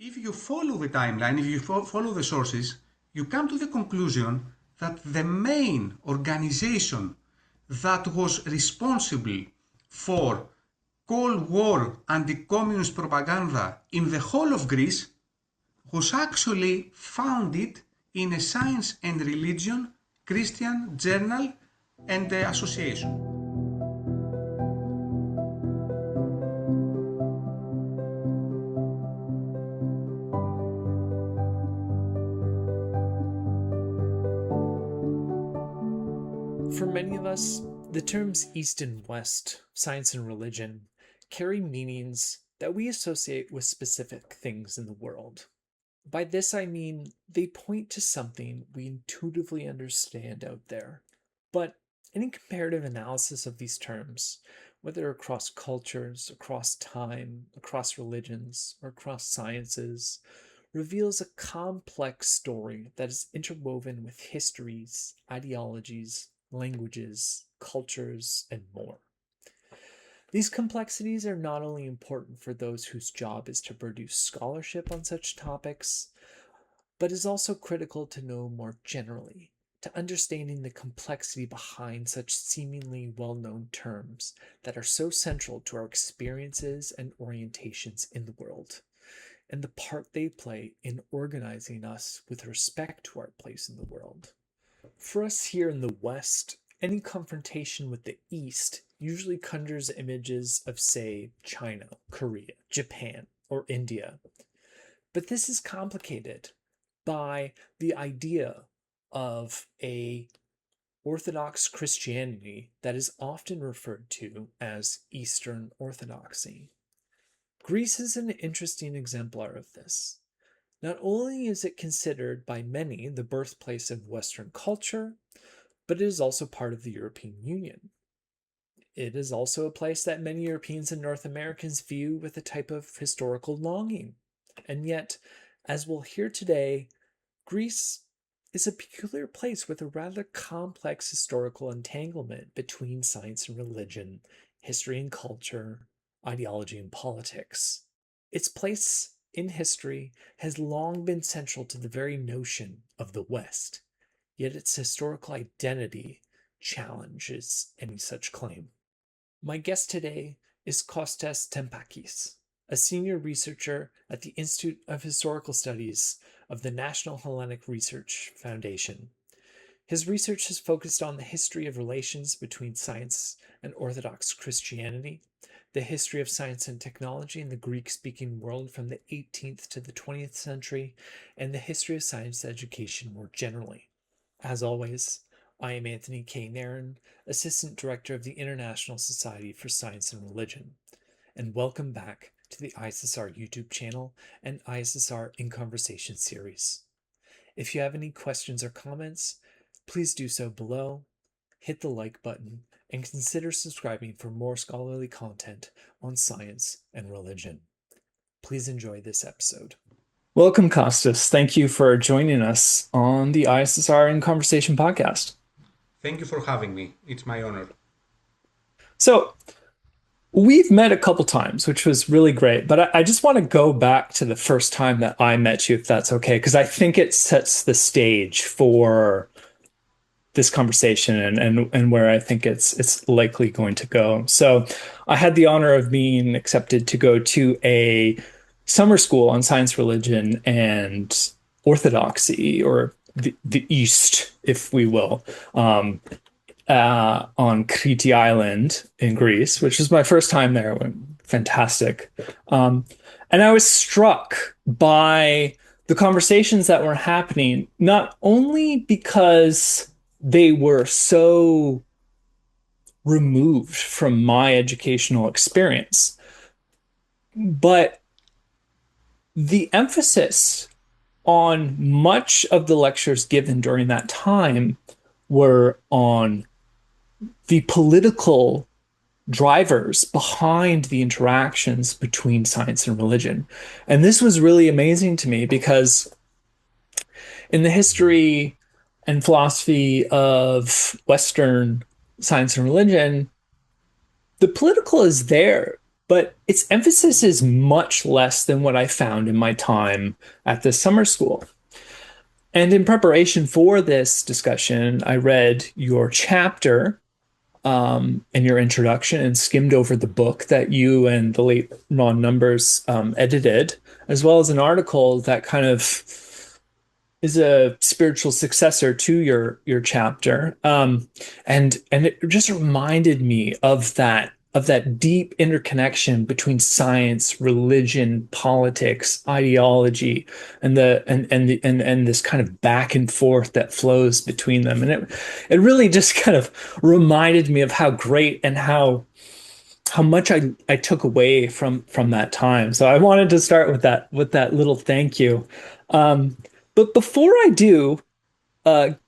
If you follow the timeline, if you follow the sources, you come to the conclusion that the main organization that was responsible for Cold War anti-communist propaganda in the whole of Greece was actually founded in a science and religion Christian journal and association. For many of us, the terms East and West, science and religion, carry meanings that we associate with specific things in the world. By this I mean they point to something we intuitively understand out there. But any comparative analysis of these terms, whether across cultures, across time, across religions, or across sciences, reveals a complex story that is interwoven with histories, ideologies, languages, cultures, and more. These complexities are not only important for those whose job is to produce scholarship on such topics, but is also critical to know more generally, to understanding the complexity behind such seemingly well-known terms that are so central to our experiences and orientations in the world, and the part they play in organizing us with respect to our place in the world. For us here in the West, any confrontation with the East usually conjures images of, say, China, Korea, Japan, or India. But this is complicated by the idea of a Orthodox Christianity that is often referred to as Eastern Orthodoxy. Greece is an interesting exemplar of this. Not only is it considered by many the birthplace of Western culture, but it is also part of the European Union. It is also a place that many Europeans and North Americans view with a type of historical longing. And yet, as we'll hear today, Greece is a peculiar place with a rather complex historical entanglement between science and religion, history and culture, ideology and politics. Its place in history has long been central to the very notion of the West, yet its historical identity challenges any such claim. My guest today is Kostas Tampakis, a senior researcher at the Institute of Historical Studies of the National Hellenic Research Foundation. His research has focused on the history of relations between science and Orthodox Christianity, the history of science and technology in the Greek-speaking world from the 18th to the 20th century, and the history of science education more generally. As always, I am Anthony K Nairn, Assistant Director of the International Society for Science and Religion, and welcome back to the ISSR YouTube channel and ISSR In Conversation series. If you have any questions or comments, please do so below, hit the like button, and consider subscribing for more scholarly content on science and religion. Please enjoy this episode. Welcome, Kostas. Thank you for joining us on the ISSR In Conversation podcast. Thank you for having me. It's my honor. So, we've met a couple times, which was really great, but I just want to go back to the first time that I met you, if that's okay, because I think it sets the stage for this conversation and where I think it's likely going to go. So I had the honor of being accepted to go to a summer school on science, religion, and orthodoxy, or the East, if we will, on Crete Island in Greece, which was my first time there. Fantastic. And I was struck by the conversations that were happening, not only because they were so removed from my educational experience, but the emphasis on much of the lectures given during that time were on the political drivers behind the interactions between science and religion. And this was really amazing to me because in the history and philosophy of Western science and religion, the political is there, but its emphasis is much less than what I found in my time at the summer school. And in preparation for this discussion, I read your chapter and your introduction and skimmed over the book that you and the late Ron Numbers edited, as well as an article that kind of is a spiritual successor to your chapter, and it just reminded me of that deep interconnection between science, religion, politics, ideology, and this kind of back and forth that flows between them, and it really just kind of reminded me of how great and how much I took away from that time. So I wanted to start with that little thank you. Um, but before I do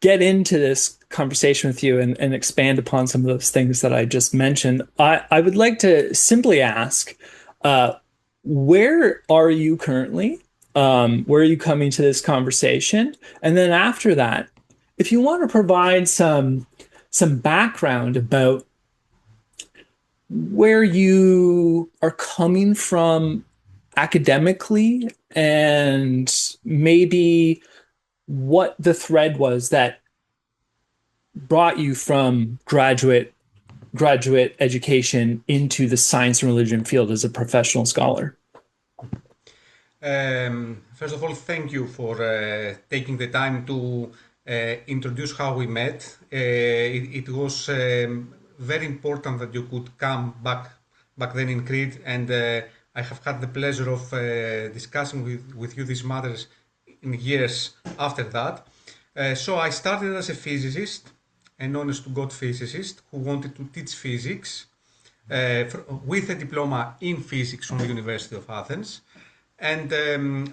get into this conversation with you and expand upon some of those things that I just mentioned, I would like to simply ask, uh, where are you currently? Where are you coming to this conversation? And then after that, if you want to provide some background about where you are coming from academically and maybe what the thread was that brought you from graduate education into the science and religion field as a professional scholar. First of all, thank you for taking the time to introduce how we met. It was very important that you could come back then in Crete, and I have had the pleasure of discussing with you these matters in years after that. So I started as a physicist, an honest to God physicist who wanted to teach physics with a diploma in physics from the University of Athens. And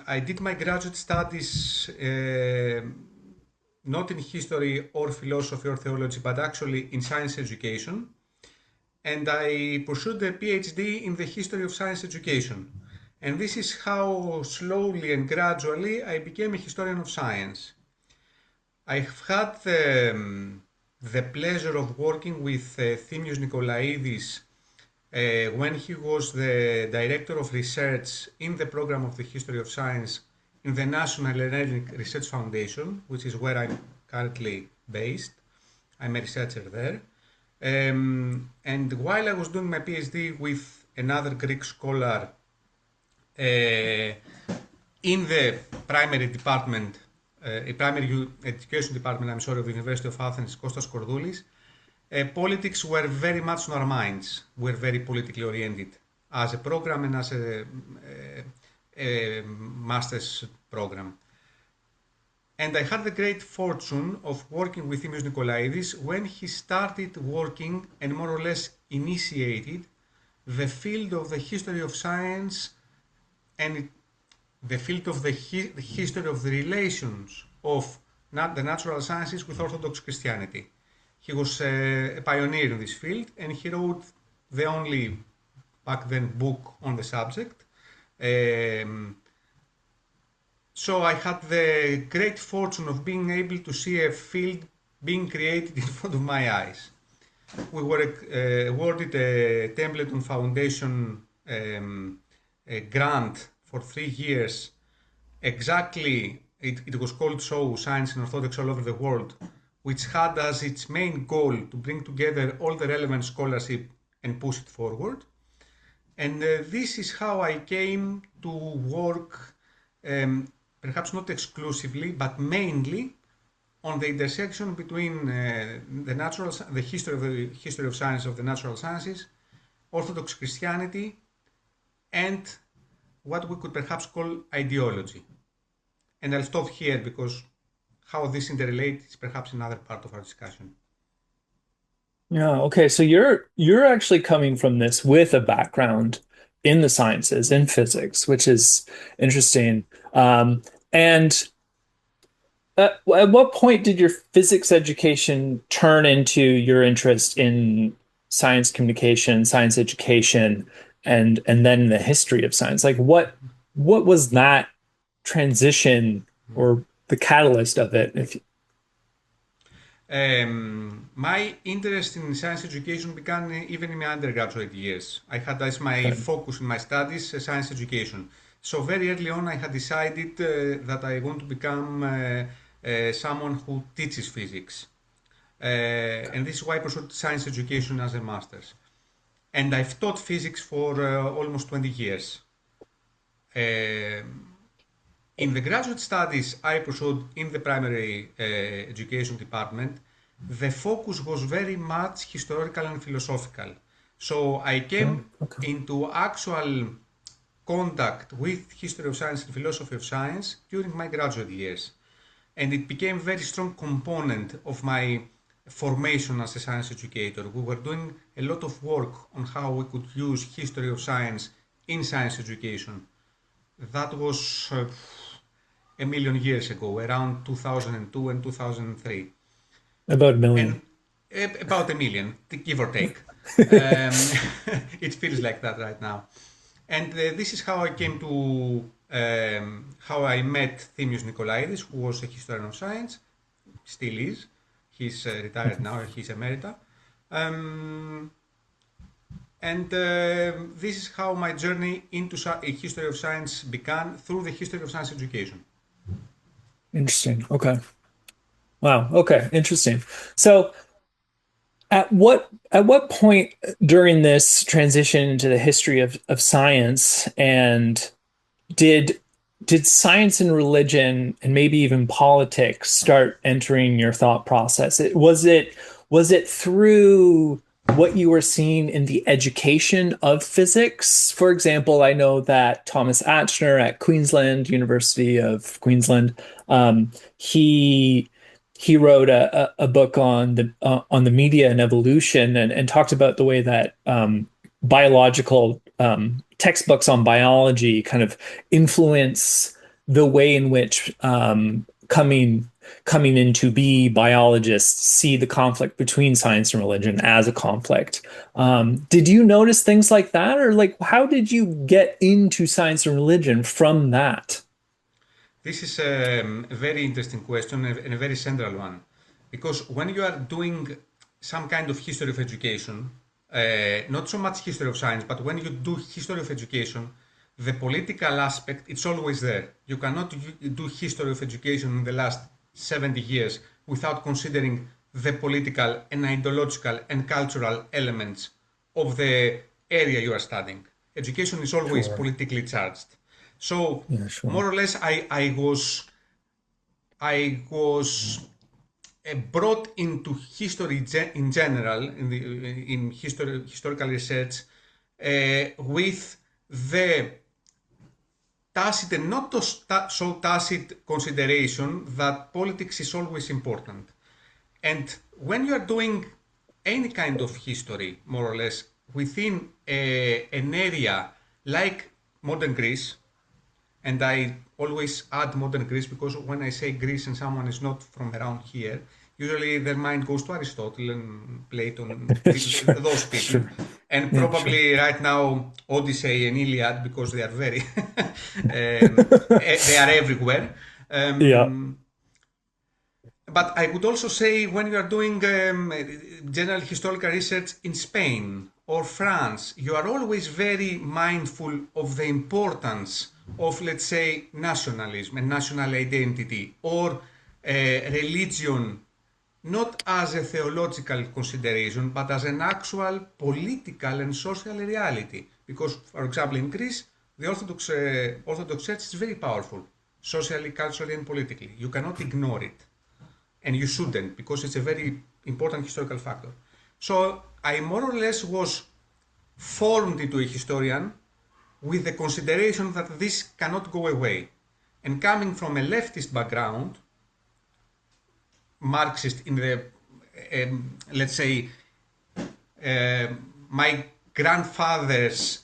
I did my graduate studies not in history or philosophy or theology, but actually in science education. And I pursued a PhD in the history of science education. And this is how slowly and gradually I became a historian of science. I've had the pleasure of working with Thimios Nikolaidis when he was the director of research in the program of the history of science in the National Hellenic Research Foundation, which is where I'm currently based. I'm a researcher there. And while I was doing my PhD with another Greek scholar in the primary department, primary education department, I'm sorry, of the University of Athens, Kostas Kordoulis, politics were very much on our minds. We're very politically oriented as a program and as a master's program. And I had the great fortune of working with Thimios Nikolaidis when he started working and more or less initiated the field of the history of science and the field of the history of the relations of the natural sciences with Orthodox Christianity. He was a pioneer in this field, and he wrote the only back then book on the subject. So I had the great fortune of being able to see a field being created in front of my eyes. We were awarded a Templeton Foundation grant for 3 years. Exactly, it was called so Science and Orthodox All Over the World, which had as its main goal to bring together all the relevant scholarship and push it forward. And this is how I came to work, perhaps not exclusively, but mainly on the intersection between the history of science of the natural sciences, Orthodox Christianity, and what we could perhaps call ideology. And I'll stop here because how this interrelates is perhaps another part of our discussion. Yeah, okay. So you're actually coming from this with a background in the sciences, in physics, which is interesting. And at what point did your physics education turn into your interest in science communication, science education, and then the history of science? Like what was that transition or the catalyst of it? My interest in science education began even in my undergraduate years. I had as my Okay. focus in my studies science education. So very early on, I had decided that I want to become someone who teaches physics. And this is why I pursued science education as a master's. And I've taught physics for almost 20 years. In the graduate studies I pursued in the primary education department, the focus was very much historical and philosophical. So I Okay. came Okay. into actual contact with history of science and philosophy of science during my graduate years. And it became a very strong component of my formation as a science educator. We were doing a lot of work on how we could use history of science in science education. That was a million years ago, around 2002 and 2003, About a and million. about a million, give or take. Um, it feels like that right now. And this is how I came to how I met Thimios Nikolaidis, who was a historian of science, still is. He's retired now, he's emerita. Um, and this is how my journey into history of science began through the history of science education. Interesting. Okay. Wow. Okay. Interesting. So at what point during this transition into the history of science and did did science and religion and maybe even politics start entering your thought process? Was it through what you were seeing in the education of physics? For example, I know that Thomas Atchner at Queensland, University of Queensland, he wrote a book on the media and evolution and talked about the way that biological textbooks on biology kind of influence the way in which coming into be biologists see the conflict between science and religion as a conflict. Did you notice things like that, or like how did you get into science and religion from that? This is a very interesting question and a very central one. Because when you are doing some kind of history of education, not so much history of science, but when you do history of education, the political aspect, it's always there. You cannot do history of education in the last 70 years without considering the political and ideological and cultural elements of the area you are studying. Education is always Sure. politically charged. So Yeah, sure. more or less, I was brought into history in general, in historical research, with the tacit and not so tacit consideration that politics is always important. And when you are doing any kind of history, more or less, within an area like modern Greece, and I always add modern Greece because when I say Greece and someone is not from around here, usually their mind goes to Aristotle and Plato and Sure. those people. Sure. And Yeah, sure. probably right now Odyssey and Iliad because they are very, they are everywhere. Yeah. Um, but I could also say when you are doing general historical research in Spain or France, you are always very mindful of the importance of, let's say, nationalism and national identity or religion, not as a theological consideration, but as an actual political and social reality. Because, for example, in Greece, the Orthodox Church is very powerful, socially, culturally, and politically. You cannot ignore it, and you shouldn't because it's a very important historical factor. So I more or less was formed into a historian with the consideration that this cannot go away. And coming from a leftist background, Marxist in the, let's say, uh, my grandfathers,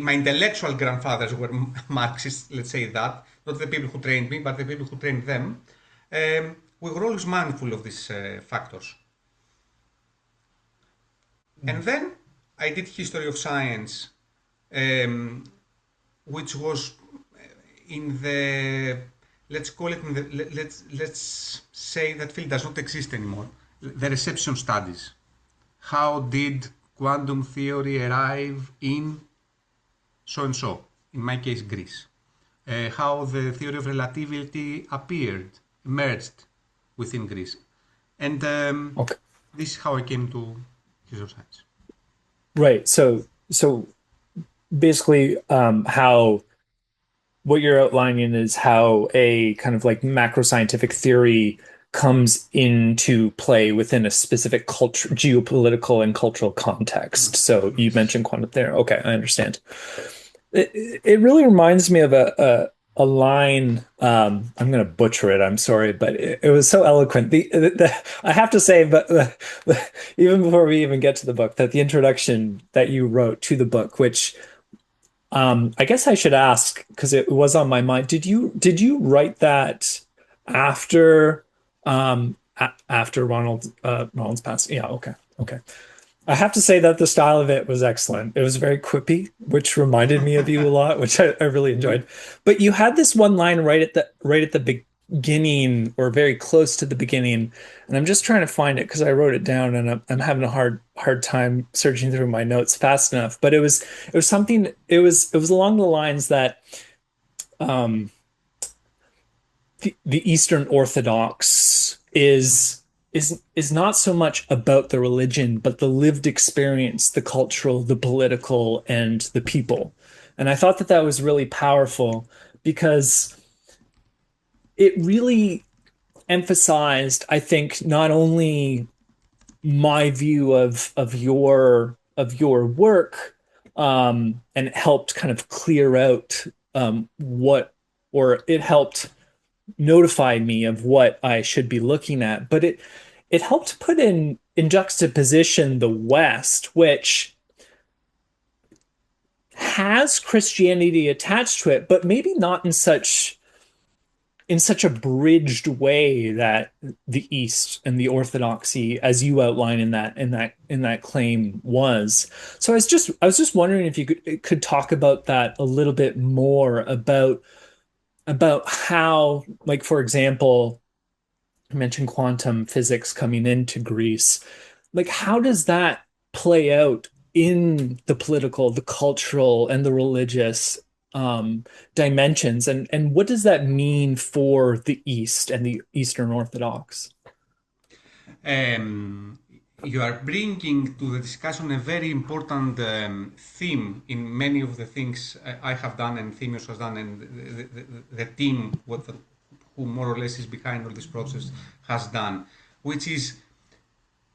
my intellectual grandfathers were Marxists, let's say that, not the people who trained me, but the people who trained them. We were always mindful of these factors. And then I did history of science, um, which was in the, let's call it in the, let's say that field does not exist anymore. the reception studies. How did quantum theory arrive in so and so, in my case Greece? How the theory of relativity emerged within Greece. And Okay. this is how I came to history of science. Right. So basically, how what you're outlining is how a kind of like macro scientific theory comes into play within a specific culture, geopolitical and cultural context. So you mentioned quantum theory. Okay, I understand. It really reminds me of a line. I'm going to butcher it. I'm sorry, but it was so eloquent. I have to say, but even before we even get to the book, that the introduction that you wrote to the book, which I guess I should ask because it was on my mind. Did you write that after after Ronald's passing? Yeah, okay. Okay. I have to say that the style of it was excellent. It was very quippy, which reminded me of you a lot, which I really enjoyed. But you had this one line right at the beginning, or very close to the beginning, and I'm just trying to find it because I wrote it down, and I'm having a hard time searching through my notes fast enough. But it was something. It was along the lines that um, the Eastern Orthodox is not so much about the religion, but the lived experience, the cultural, the political, and the people. And I thought that that was really powerful because it really emphasized, I think, not only my view of your work, and it helped kind of clear out what, or it helped notify me of what I should be looking at. But it helped put in juxtaposition the West, which has Christianity attached to it, but maybe not in such a bridged way that the East and the Orthodoxy, as you outline in that claim, was. So I was just wondering if you could talk about that a little bit more, about how, like, for example, I mentioned quantum physics coming into Greece. Like, how does that play out in the political, the cultural, and the religious dimensions? And what does that mean for the East and the Eastern Orthodox? Um, you are bringing to the discussion a very important theme in many of the things I have done and Themios has done, and the team who more or less is behind all this process has done, which is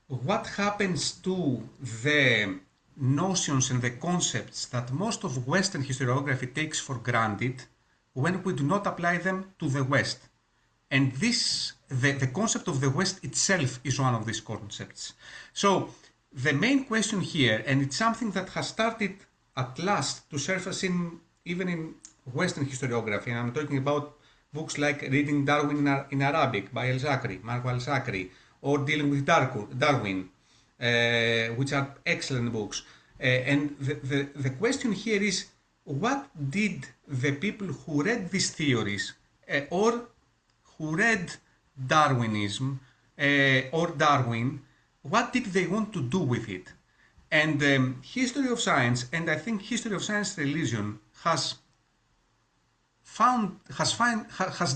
what happens to the notions and the concepts that most of Western historiography takes for granted when we do not apply them to the West. And the concept of the West itself is one of these concepts. So the main question here, and it's something that has started at last to surface even in Western historiography, and I'm talking about books like Reading Darwin in Arabic by Marco El-Zakri, or Dealing with Darwin, which are excellent books. And the question here is, what did the people who read these theories, or who read Darwinism or Darwin, what did they want to do with it? And history of science, and I think history of science religion has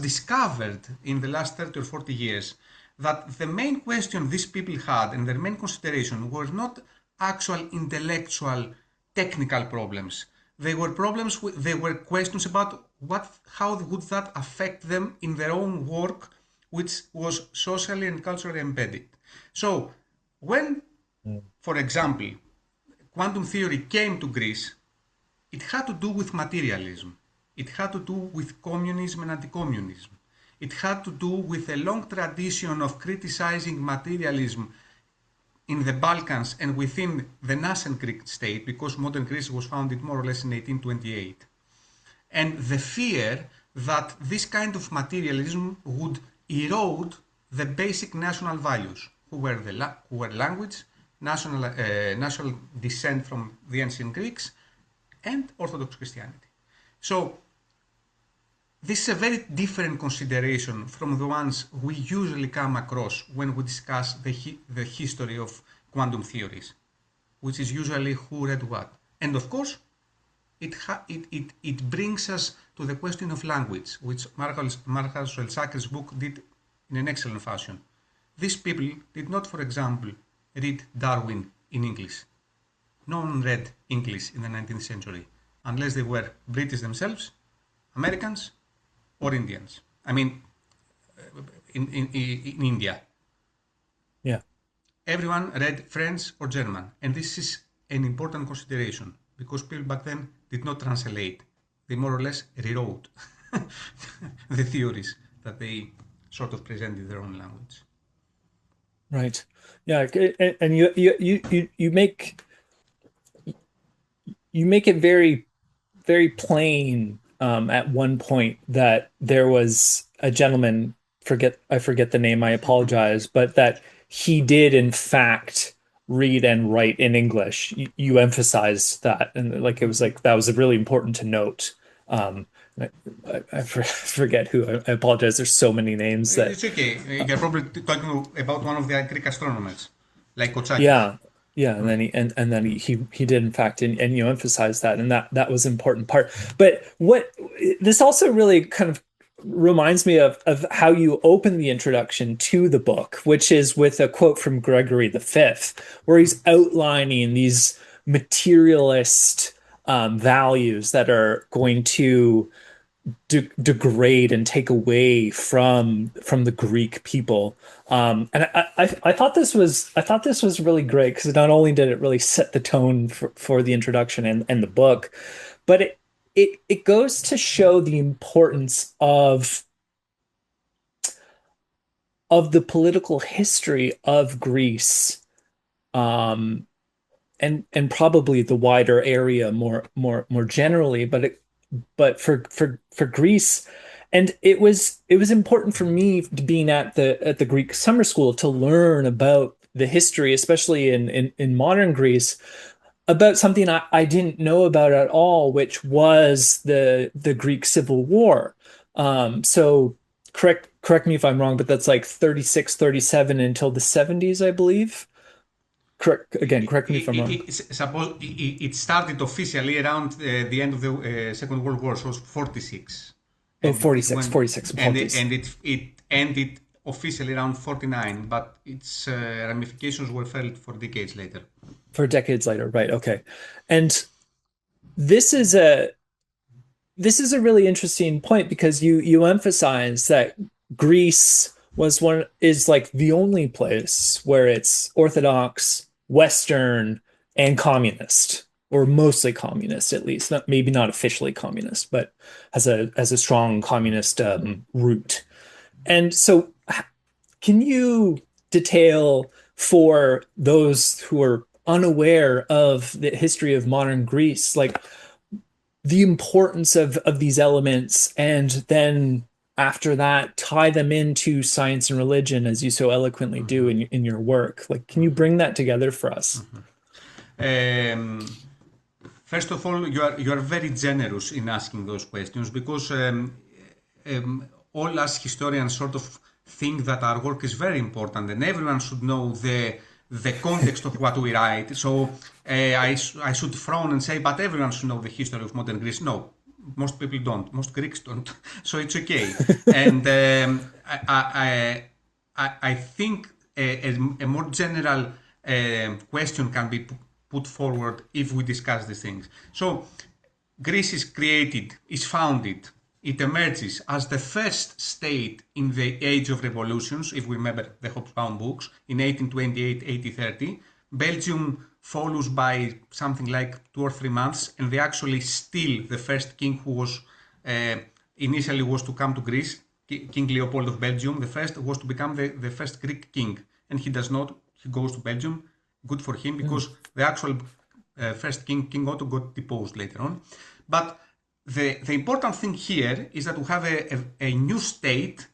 discovered in the last 30 or 40 years that the main question these people had and their main consideration were not actual intellectual technical problems. They were they were questions about how would that affect them in their own work, which was socially and culturally embedded. So when, for example, quantum theory came to Greece, it had to do with materialism. It had to do with communism and anti-communism. It had to do with a long tradition of criticizing materialism in the Balkans and within the nascent Greek state, because modern Greece was founded more or less in 1828. And the fear that this kind of materialism would erode the basic national values, who were language, national descent from the ancient Greeks, and Orthodox Christianity. So this is a very different consideration from the ones we usually come across when we discuss the history of quantum theories, which is usually who read what. And of course, it brings us to the question of language, which Marshall Zucker's book did in an excellent fashion. These people did not, for example, read Darwin in English. No one read English in the 19th century, unless they were British themselves, Americans, or Indians. I mean, in India. Yeah. Everyone read French or German, and this is an important consideration because people back then did not translate. They more or less rewrote the theories that they sort of present in their own language. Right. Yeah, and you make it very, very plain at one point that there was a gentleman, I forget the name, I apologize, but that he did in fact read and write in English. You emphasized that, and like it was like that was really important to note. I forget who. I apologize. There's so many names that. It's okay. You're probably talking about one of the Greek astronomers, like Kotsakis. Yeah, yeah, and then he did in fact, and you emphasize that, and that was an important part. But what this also really kind of reminds me of how you open the introduction to the book, which is with a quote from Gregory V, where he's outlining these materialist values that are going to degrade and take away from the Greek people. And I thought this was really great because not only did it really set the tone for the introduction and the book, but it goes to show the importance of the political history of Greece, and probably the wider area more generally, but for Greece. And it was important for me being at the Greek summer school to learn about the history, especially in modern Greece, about something I didn't know about at all, which was the Greek Civil War. So correct me if I'm wrong, but that's like 36, 37 until the 70s, I believe. Correct me if I'm wrong. It started officially around the end of the Second World War, so it was 46. Oh, And 46, 46, apologies. and it ended officially around 49, but its ramifications were felt for decades later. For decades later, right? Okay. And this is a really interesting point because you emphasize that Greece is like the only place where it's Orthodox, Western, and communist, or mostly communist at least. Maybe not officially communist, but has a strong communist root. And so, can you detail for those who are unaware of the history of modern Greece, like the importance of these elements, and then after that tie them into science and religion as you so eloquently do in your work? Like, can you bring that together for us? First of all, you are very generous in asking those questions because all us historians sort of think that our work is very important and everyone should know the context of what we write. So I should frown and say, but everyone should know the history of modern Greece. No, most people don't. Most Greeks don't. So it's okay. And I think a more general question can be put forward if we discuss these things. So Greece is founded, it emerges as the first state in the age of revolutions, if we remember the Hobsbawm books, in 1828, 1830. Belgium follows by something like 2 or 3 months, and they actually steal the first king who was initially was to come to Greece. King Leopold of Belgium, the first, was to become the first Greek king, and he does not. He goes to Belgium. Good for him, because the actual first king, King Otto, got deposed later on. But the important thing here is that we have a new state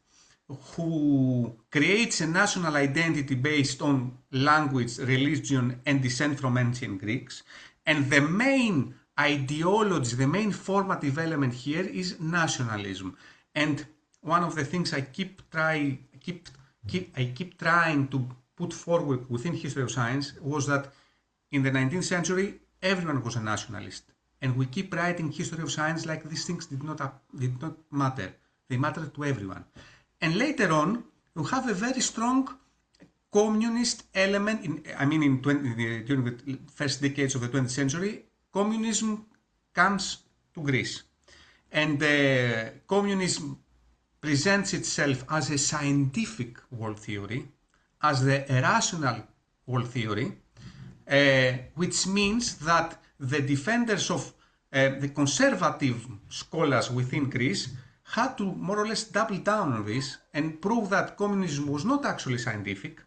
who creates a national identity based on language, religion, and descent from ancient Greeks. And the main ideology, the main formative element here is nationalism. And one of the things I keep trying to put forward within history of science was that in the 19th century, everyone was a nationalist. And we keep writing history of science like these things did not matter. They mattered to everyone. And later on, you have a very strong communist element. During the first decades of the 20th century, communism comes to Greece. And communism presents itself as a scientific world theory, as the rational world theory, which means that the defenders of the conservative scholars within Greece had to more or less double down on this and prove that communism was not actually scientific,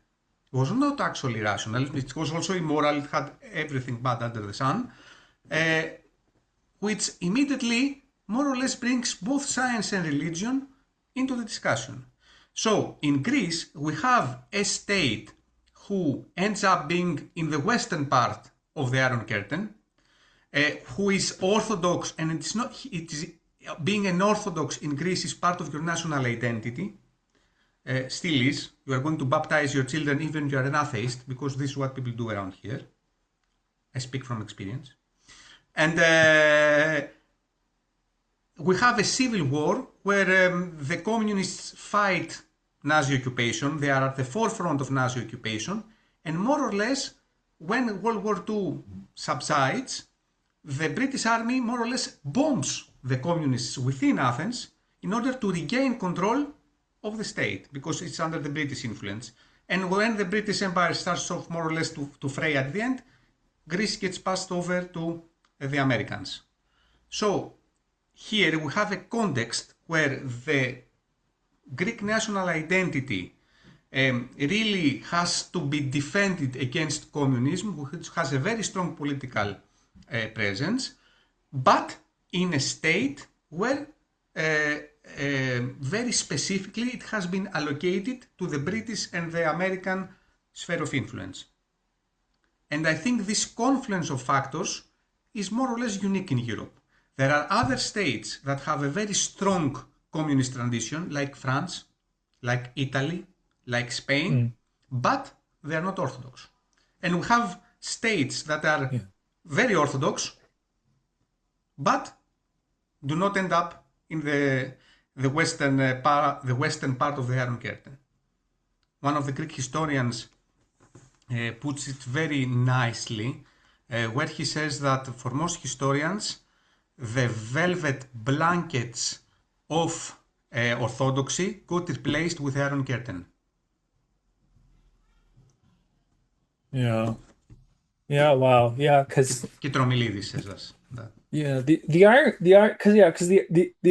was not actually rational, it was also immoral, it had everything bad under the sun, which immediately more or less brings both science and religion into the discussion. So in Greece, we have a state who ends up being in the western part of the Iron Curtain, who is Orthodox, and being an Orthodox in Greece is part of your national identity. Still is. You are going to baptize your children even if you are an atheist, because this is what people do around here. I speak from experience. And we have a civil war where the communists fight Nazi occupation. They are at the forefront of Nazi occupation. And more or less, when World War II subsides, the British army more or less bombs the communists within Athens in order to regain control of the state, because it's under the British influence. And when the British Empire starts off more or less to fray at the end, Greece gets passed over to the Americans. So here we have a context where the Greek national identity really has to be defended against communism, which has a very strong political presence, but in a state where very specifically it has been allocated to the British and the American sphere of influence. And I think this confluence of factors is more or less unique in Europe. There are other states that have a very strong communist tradition, like France, like Italy, like Spain, but they are not Orthodox. And we have states that are very Orthodox, but do not end up in the western part of the Iron Curtain. One of the Greek historians puts it very nicely, where he says that for most historians, the velvet blankets of Orthodoxy got replaced with the Iron Curtain. Yeah. Yeah. Wow. Yeah. Because Kitromilidis says that. Yeah, the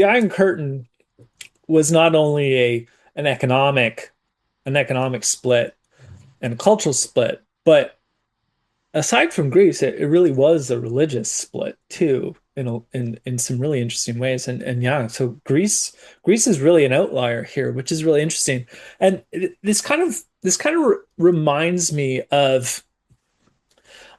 Iron Curtain was not only an economic split and a cultural split, but aside from Greece, it really was a religious split too, in some really interesting ways. And yeah, so Greece is really an outlier here, which is really interesting. And this kind of reminds me of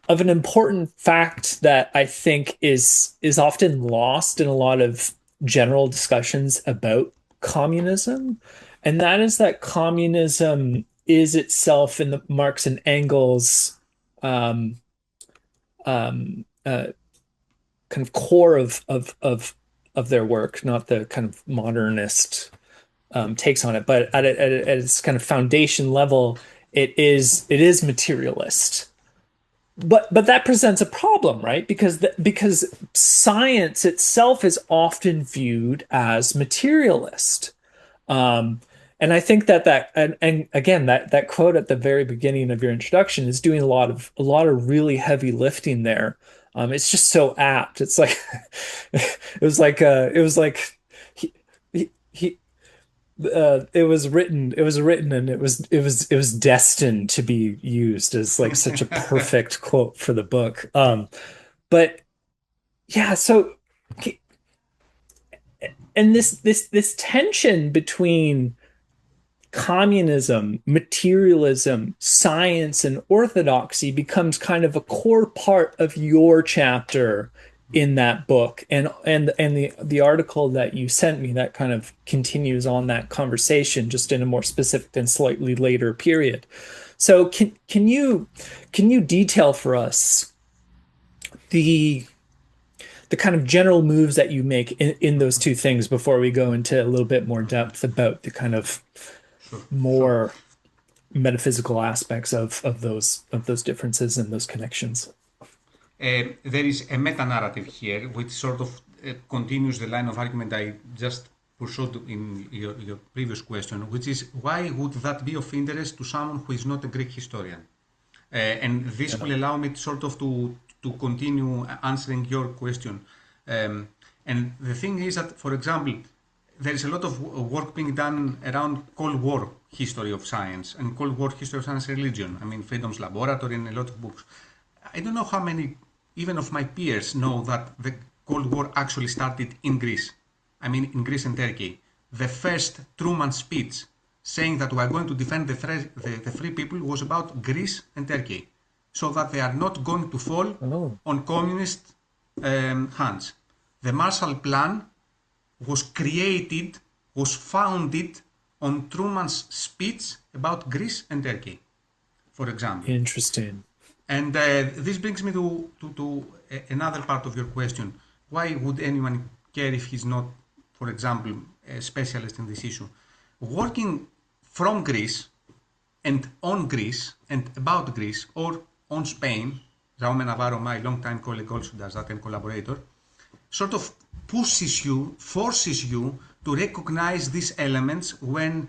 an important fact that I think is often lost in a lot of general discussions about communism, and that is that communism is itself, in the Marx and Engels kind of core of their work, not the kind of modernist takes on it, but at its kind of foundation level, it is materialist. But that presents a problem, right? Because science itself is often viewed as materialist, and I think that and again that quote at the very beginning of your introduction is doing a lot of really heavy lifting there. It's just so apt. It's like it was like it was written and it was destined to be used as like such a perfect quote for the book. But yeah, so and this tension between communism, materialism, science, and orthodoxy becomes kind of a core part of your chapter in that book, and the article that you sent me that kind of continues on that conversation, just in a more specific and slightly later period. So can you detail for us the kind of general moves that you make in those two things before we go into a little bit more depth about the kind of Sure, sure. more metaphysical aspects of those differences and those connections? There is a meta-narrative here which sort of continues the line of argument I just pursued in your previous question, which is why would that be of interest to someone who is not a Greek historian? And this Yeah. will allow me to continue answering your question. And the thing is that, for example, there is a lot of work being done around Cold War history of science and Cold War history of science religion. I mean, Freedom's Laboratory and a lot of books. I don't know how many, even of my peers, know that the Cold War actually started in Greece. I mean, in Greece and Turkey. The first Truman speech saying that we are going to defend the free people was about Greece and Turkey, so that they are not going to fall Oh, on communist hands. The Marshall Plan was founded on Truman's speech about Greece and Turkey, for example. interesting. And this brings me to another part of your question. Why would anyone care if he's not, for example, a specialist in this issue? Working from Greece and on Greece and about Greece or on Spain, Jaume Navarro, my longtime colleague, also does that and collaborator, sort of forces you to recognize these elements when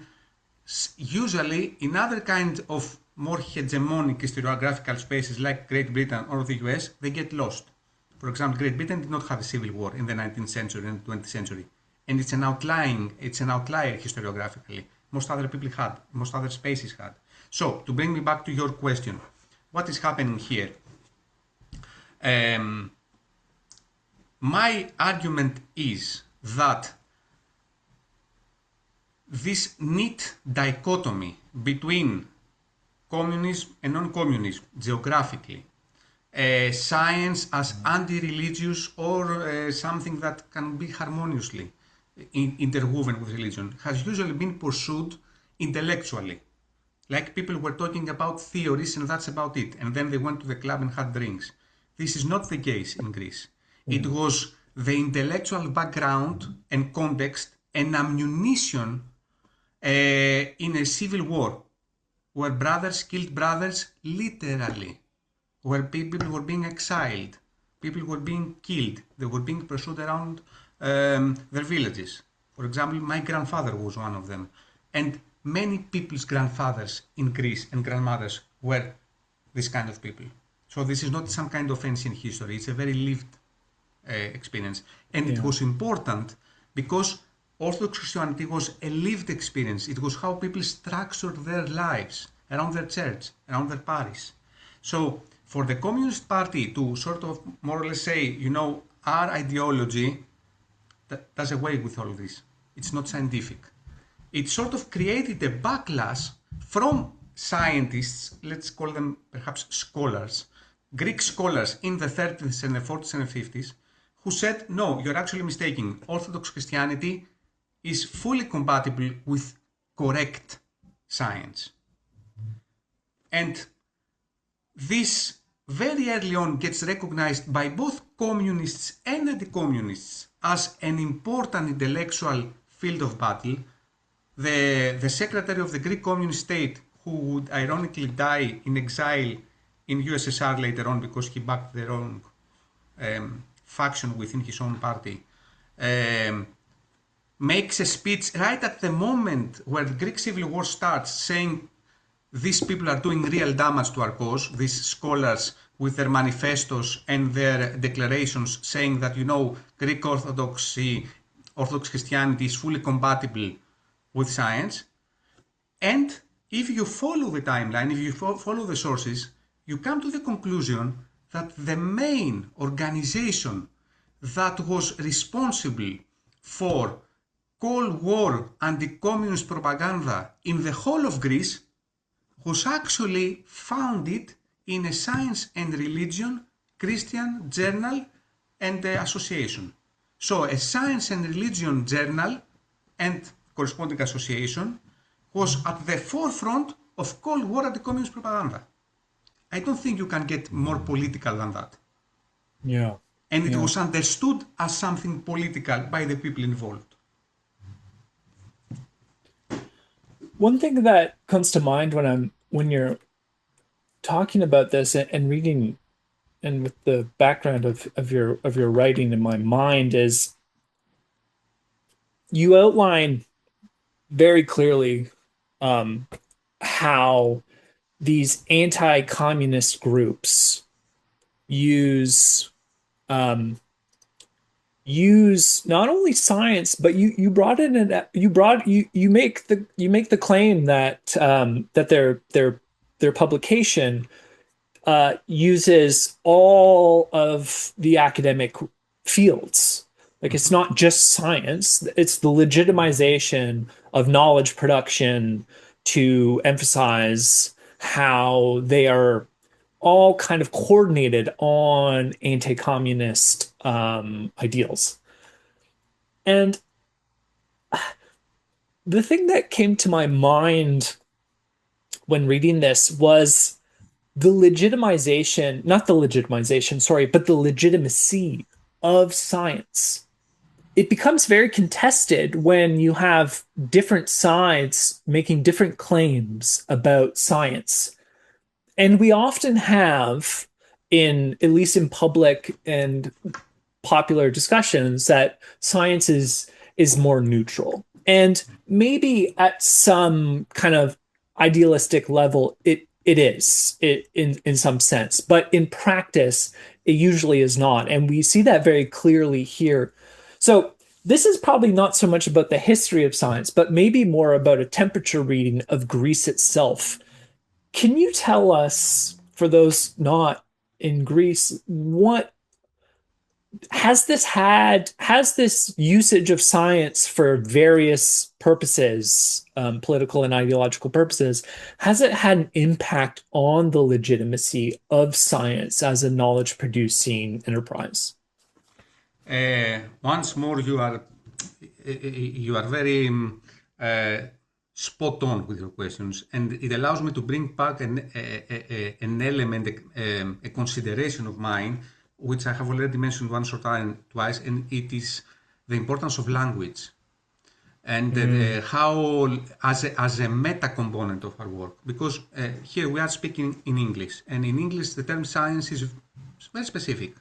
usually in other kinds of more hegemonic historiographical spaces like Great Britain or the US, they get lost. For example, Great Britain did not have a civil war in the 19th century and 20th century. And it's an outlier historiographically. Most other spaces had. So, to bring me back to your question, what is happening here? My argument is that this neat dichotomy between communism and non-communism geographically, science as anti-religious or something that can be harmoniously interwoven with religion, has usually been pursued intellectually. Like people were talking about theories and that's about it, and then they went to the club and had drinks. This is not the case in Greece. It Mm. was the intellectual background and context and ammunition in a civil war where brothers killed brothers literally, where people were being exiled, people were being killed, they were being pursued around their villages. For example, my grandfather was one of them. And many people's grandfathers in Greece and grandmothers were this kind of people. So this is not some kind of ancient history, it's a very lived experience. And it Yeah. was important because Orthodox Christianity was a lived experience. It was how people structured their lives around their church, around their parish. So for the Communist Party to sort of more or less say, you know, our ideology does away with all this. It's not scientific. It sort of created a backlash from scientists, let's call them perhaps scholars, Greek scholars in the 30s and the 40s and the 50s, who said, no, you're actually mistaken. Orthodox Christianity is fully compatible with correct science. And this very early on gets recognized by both communists and anti-communists as an important intellectual field of battle. The secretary of the Greek Communist State, who would ironically die in exile in USSR later on because he backed the wrong faction within his own party, makes a speech right at the moment where the Greek Civil War starts saying these people are doing real damage to our cause, these scholars with their manifestos and their declarations saying that, you know, Greek Orthodox Christianity is fully compatible with science. And if you follow the timeline, if you follow the sources, you come to the conclusion that the main organization that was responsible for Cold War anti-communist propaganda in the whole of Greece was actually founded in a science and religion Christian journal and association. So a science and religion journal and corresponding association was at the forefront of Cold War anti-communist propaganda. I don't think you can get more political than that. Yeah. And it Yeah. was understood as something political by the people involved. One thing that comes to mind when you're talking about this and reading and with the background of your writing in my mind is you outline very clearly how these anti-communist groups use use not only science, but you brought in an you make the claim that that their publication uses all of the academic fields. Like it's not just science, it's the legitimization of knowledge production to emphasize how they are all kind of coordinated on anti-communist ideals. And the thing that came to my mind when reading this was the legitimization, not the legitimization, sorry, but the legitimacy of science. It becomes very contested when you have different sides making different claims about science. And we often have, in at least in public and popular discussions, that science is more neutral. And maybe at some kind of idealistic level, it is in some sense, but in practice, it usually is not. And we see that very clearly here. So this is probably not so much about the history of science, but maybe more about a temperature reading of Greece itself. Can you tell us, for those not in Greece, what has this usage of science for various purposes, political and ideological purposes, has it had an impact on the legitimacy of science as a knowledge producing enterprise? Once more, you are very spot on with your questions, and it allows me to bring back an element, a consideration of mine, which I have already mentioned once or twice, and it is the importance of language and how as a meta component of our work. Because here we are speaking in English, and in English the term science is very specific.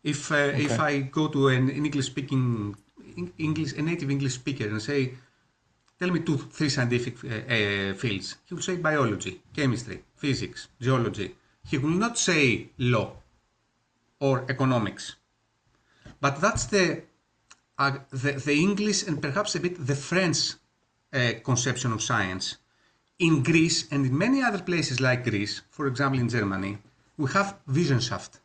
If I go to an a native English speaker and say, tell me three scientific fields, he will say biology, chemistry, physics, geology. He will not say law or economics. But that's the English and perhaps a bit the French conception of science. In Greece and in many other places like Greece, for example in Germany, we have Wissenschaft,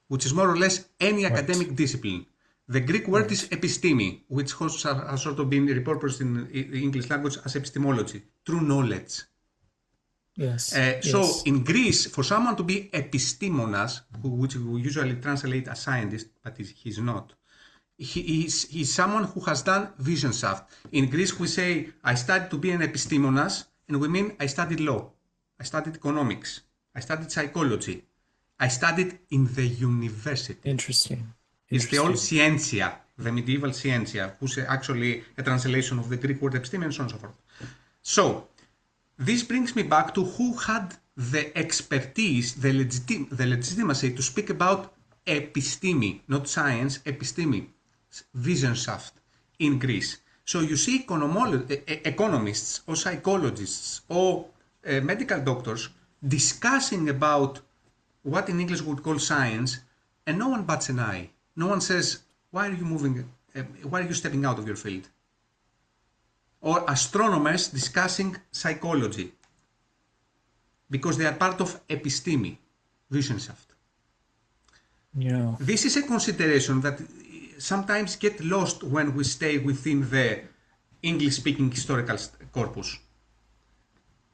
which is more or less any academic discipline. The Greek word is episteme, which has sort of been repurposed in the English language as epistemology, true knowledge. So in Greece, for someone to be epistemonas, which we usually translate as scientist, but he's not, he's someone who has done Wissenschaft. In Greece, we say, I studied to be an epistemonas, and we mean I studied law, I studied economics, I studied psychology, I studied in the university. Interesting. It's the old scientia, the medieval scientia, who's actually a translation of the Greek word episteme and so on and so forth. So, this brings me back to who had the expertise, the legitimacy to speak about episteme, not science, episteme, Wissenschaft in Greece. So you see economists or psychologists or medical doctors discussing about what in English we would call science, and no one bats an eye. No one says, why are you moving, why are you stepping out of your field? Or astronomers discussing psychology, because they are part of episteme, Wissenschaft. Yeah. This is a consideration that sometimes get lost when we stay within the English-speaking historical corpus.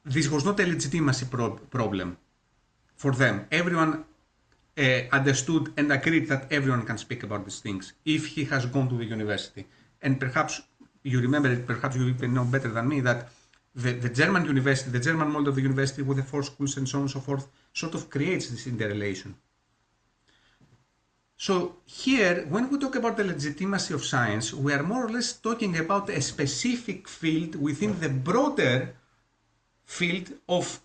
This was not a legitimacy problem for them. Everyone understood and agreed that everyone can speak about these things if he has gone to the university. And perhaps you remember it, perhaps you even know better than me, that the German university, the German model of the university with the 4 schools and so on and so forth, sort of creates this interrelation. So here, when we talk about the legitimacy of science, we are more or less talking about a specific field within the broader field of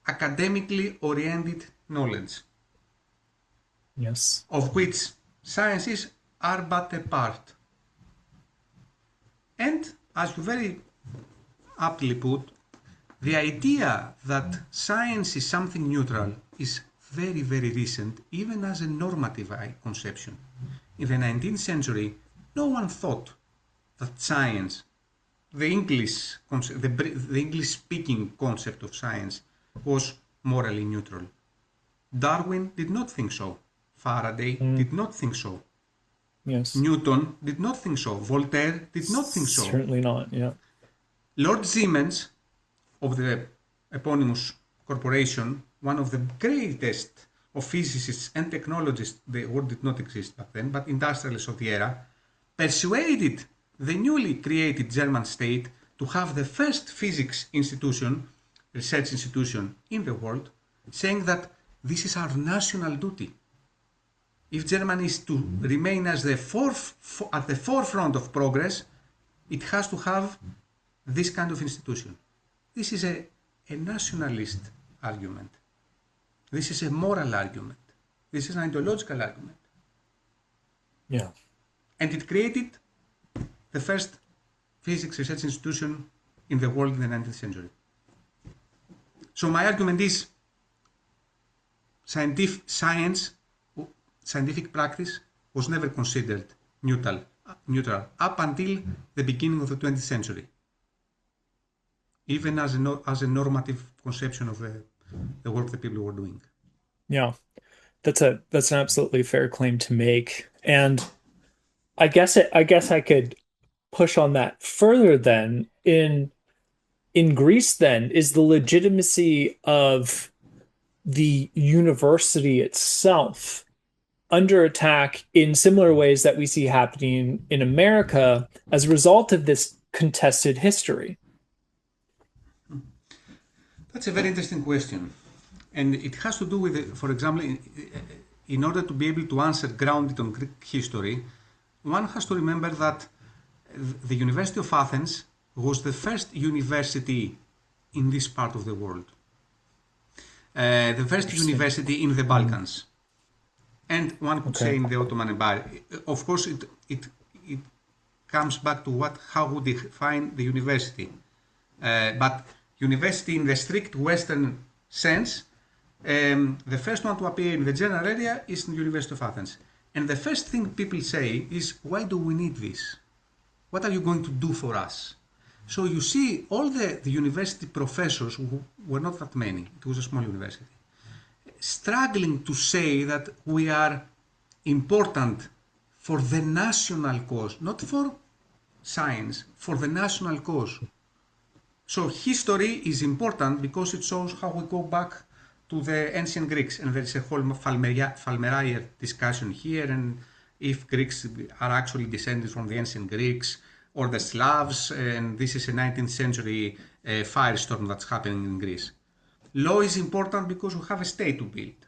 academically oriented knowledge. Yes. Of which sciences are but a part. And, as you very aptly put, the idea that science is something neutral is very, very recent, even as a normative conception. In the 19th century, no one thought that science, the English-speaking concept of science, was morally neutral. Darwin did not think so. Faraday did not think so. Yes. Newton did not think so. Voltaire did not think so. Certainly not, yeah. Lord Siemens of the eponymous corporation, one of the greatest of physicists and technologists, the word did not exist back then, but industrialists of the era, persuaded the newly created German state to have the first physics institution, research institution in the world, saying that this is our national duty. If Germany is to remain as at the forefront of progress, it has to have this kind of institution. This is a nationalist argument. This is a moral argument. This is an ideological argument. Yeah. And it created the first physics research institution in the world in the 19th century. So my argument is scientific practice was never considered neutral up until the beginning of the 20th century. Even as a normative conception of the work that people were doing. Yeah, that's an absolutely fair claim to make, and I guess I could push on that further. Then in Greece, then is the legitimacy of the university itself under attack in similar ways that we see happening in America as a result of this contested history? That's a very interesting question. And it has to do with, for example, in order to be able to answer grounded on Greek history, one has to remember that the University of Athens was the first university in this part of the world. The first university in the Balkans. And one could say in the Ottoman Empire. Of course, it comes back to how we define the university. But university in the strict Western sense, the first one to appear in the general area is the University of Athens. And the first thing people say is, why do we need this? What are you going to do for us? So you see all the university professors, who were not that many, it was a small university, struggling to say that we are important for the national cause, not for science, for the national cause. So history is important because it shows how we go back to the ancient Greeks, and there is a whole Falmerayer discussion here, and if Greeks are actually descended from the ancient Greeks or the Slavs, and this is a 19th century firestorm that's happening in Greece. Law is important because we have a state to build.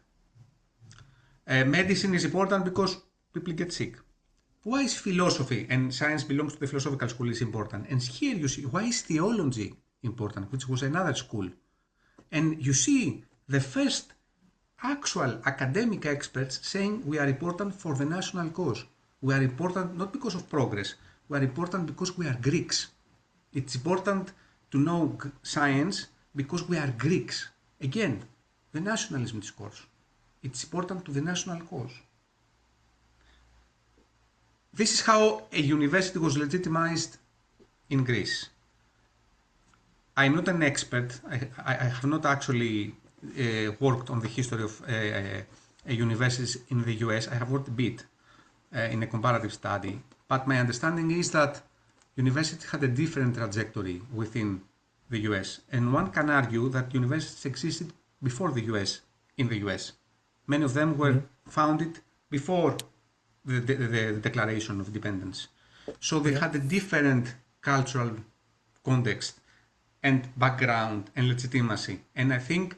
Medicine is important because people get sick. Why is philosophy, and science belongs to the philosophical school, is important? And here you see, why is theology important, which was another school? And you see the first actual academic experts saying we are important for the national cause. We are important not because of progress, we are important because we are Greeks. It's important to know science because we are Greeks. Again, the nationalism discourse. It's important to the national cause. This is how a university was legitimized in Greece. I'm not an expert. I have not actually worked on the history of universities in the US. I have worked a bit in a comparative study. But my understanding is that universities had a different trajectory within the US. And one can argue that universities existed before the US, in the US. Many of them were founded before the Declaration of Independence. So they had a different cultural context and background and legitimacy. And I think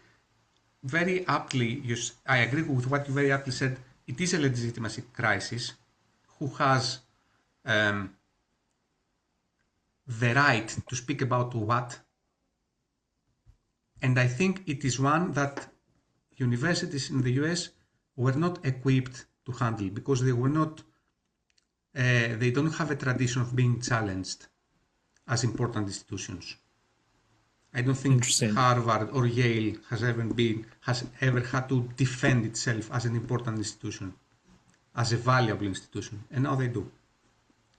very aptly, I agree with what you very aptly said, it is a legitimacy crisis. Who has the right to speak about what? And I think it is one that universities in the US were not equipped to handle because they were not, they don't have a tradition of being challenged as important institutions. I don't think Harvard or Yale has ever had to defend itself as an important institution, as a valuable institution, and now they do,